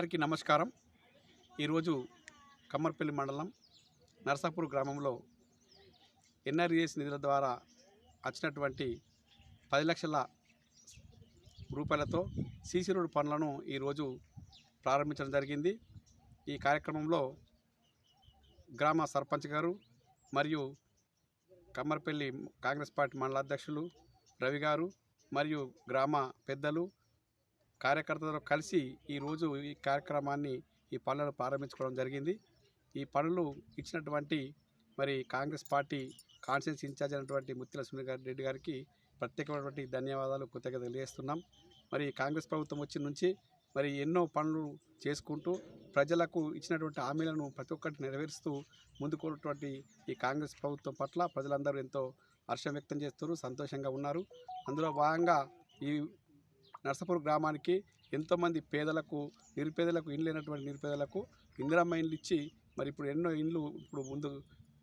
అందరికీ నమస్కారం. ఈరోజు కమ్మర్పల్లి మండలం నర్సాపూర్ గ్రామంలో ఎన్ఆర్ఈఎస్ నిధుల ద్వారా వచ్చినటువంటి 10 లక్షల రూపాయలతో సీసీ రోడ్ పనులను ఈరోజు ప్రారంభించడం జరిగింది. ఈ కార్యక్రమంలో గ్రామ సర్పంచ్ గారు మరియు కమ్మర్పల్లి కాంగ్రెస్ పార్టీ మండల అధ్యక్షులు రవి గారు మరియు గ్రామ పెద్దలు కార్యకర్తలతో కలిసి ఈరోజు ఈ కార్యక్రమాన్ని ఈ పనులను ప్రారంభించుకోవడం జరిగింది. ఈ పనులు ఇచ్చినటువంటి మరి కాంగ్రెస్ పార్టీ కాన్స్టిట్యూన్సీ ఇన్ఛార్జ్ అయినటువంటి ముత్యాల సునీల్ రెడ్డి గారికి ప్రత్యేకమైనటువంటి ధన్యవాదాలు కృతజ్ఞతలు తెలియజేస్తున్నాం. మరి కాంగ్రెస్ ప్రభుత్వం వచ్చిన నుంచి మరి ఎన్నో పనులు చేసుకుంటూ ప్రజలకు ఇచ్చినటువంటి హామీలను ప్రతి ఒక్కటి నెరవేరుస్తూ ముందుకున్నటువంటి ఈ కాంగ్రెస్ ప్రభుత్వం పట్ల ప్రజలందరూ ఎంతో హర్షం వ్యక్తం చేస్తున్నారు, సంతోషంగా ఉన్నారు. అందులో భాగంగా ఈ నర్సాపూర్ గ్రామానికి ఎంతోమంది పేదలకు నిరుపేదలకు ఇండ్లు లేనటువంటి నిరుపేదలకు ఇందిరమ్మ ఇండ్లు ఇచ్చి మరి ఇప్పుడు ఎన్నో ఇండ్లు ఇప్పుడు ముందు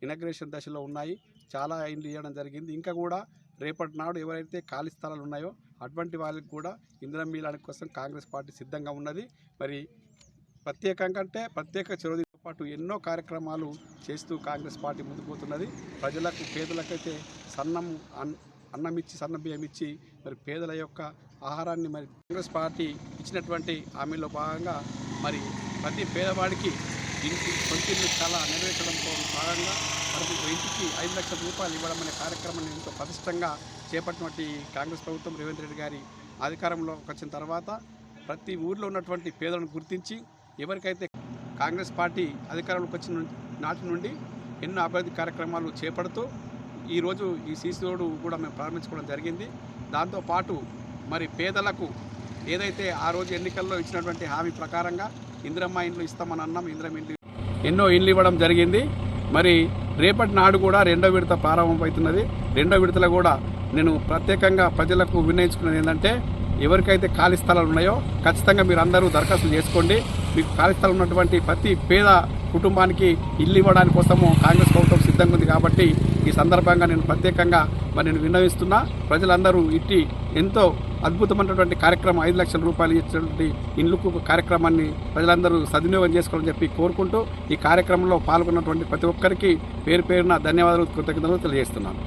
ఇనాగ్రేషన్ దశలో ఉన్నాయి. చాలా ఇండ్లు ఇవ్వడం జరిగింది. ఇంకా కూడా రేపటి నాడు ఎవరైతే ఖాళీ స్థలాలు ఉన్నాయో అటువంటి వాళ్ళకి కూడా ఇందిరమ్మ ఇళ్ళ కోసం కాంగ్రెస్ పార్టీ సిద్ధంగా ఉన్నది. మరి ప్రత్యేక చొరవతో పాటు ఎన్నో కార్యక్రమాలు చేస్తూ కాంగ్రెస్ పార్టీ ముందుకు పోతున్నది. ప్రజలకు పేదలకైతే అన్నం ఇచ్చి సన్న బియ్యం ఇచ్చి మరి పేదల యొక్క ఆహారాన్ని మరి కాంగ్రెస్ పార్టీ ఇచ్చినటువంటి హామీలో భాగంగా మరి ప్రతి పేదవాడికి సొంతిల్లు చాలా నెరవేర్చడంతో భాగంగా మనకు ఇంటికి 5 లక్షల రూపాయలు ఇవ్వడం అనే కార్యక్రమాన్ని ఎంతో ప్రతిష్టంగా చేపట్టినటువంటి కాంగ్రెస్ ప్రభుత్వం రేవంత్ రెడ్డి గారి అధికారంలోకి వచ్చిన తర్వాత ప్రతి ఊర్లో ఉన్నటువంటి పేదలను గుర్తించి ఎవరికైతే కాంగ్రెస్ పార్టీ అధికారంలోకి వచ్చిన నాటి నుండి ఎన్నో అభివృద్ధి కార్యక్రమాలు చేపడుతూ ఈరోజు ఈ సీసీ రోడ్డు కూడా మేము ప్రారంభించుకోవడం జరిగింది. దాంతోపాటు మరి పేదలకు ఏదైతే ఆ రోజు ఎన్నికల్లో ఇచ్చినటువంటి హామీ ప్రకారంగా ఇందిరమ్మ ఇండ్లు ఇస్తామని అన్నాం. ఇందిరమ్మ ఇండ్లు ఎన్నో ఇండ్లు ఇవ్వడం జరిగింది. మరి రేపటి నాడు కూడా 2వ విడత ప్రారంభమవుతున్నది. 2వ విడతలో కూడా నేను ప్రత్యేకంగా ప్రజలకు విన్నయించుకున్నది ఏంటంటే ఎవరికైతే ఖాళీ స్థలాలు ఉన్నాయో ఖచ్చితంగా మీరు అందరూ దరఖాస్తులు చేసుకోండి. మీకు ఖాళీ స్థలం ఉన్నటువంటి ప్రతి పేద కుటుంబానికి ఇల్లు ఇవ్వడానికి కోసము కాంగ్రెస్ ప్రభుత్వం సిద్ధంగా ఉంది. కాబట్టి ఈ సందర్భంగా నేను ప్రత్యేకంగా నేను విన్నవిస్తున్నా. ప్రజలందరూ ఇట్టి ఎంతో అద్భుతమైనటువంటి కార్యక్రమం 5 లక్షల రూపాయలు ఇచ్చినటువంటి ఇండ్లకు కార్యక్రమాన్ని ప్రజలందరూ సద్వినియోగం చేసుకోవాలని చెప్పి కోరుకుంటూ ఈ కార్యక్రమంలో పాల్గొన్నటువంటి ప్రతి ఒక్కరికి పేరు పేరున ధన్యవాదాలు కృతజ్ఞతలు తెలియజేస్తున్నాను.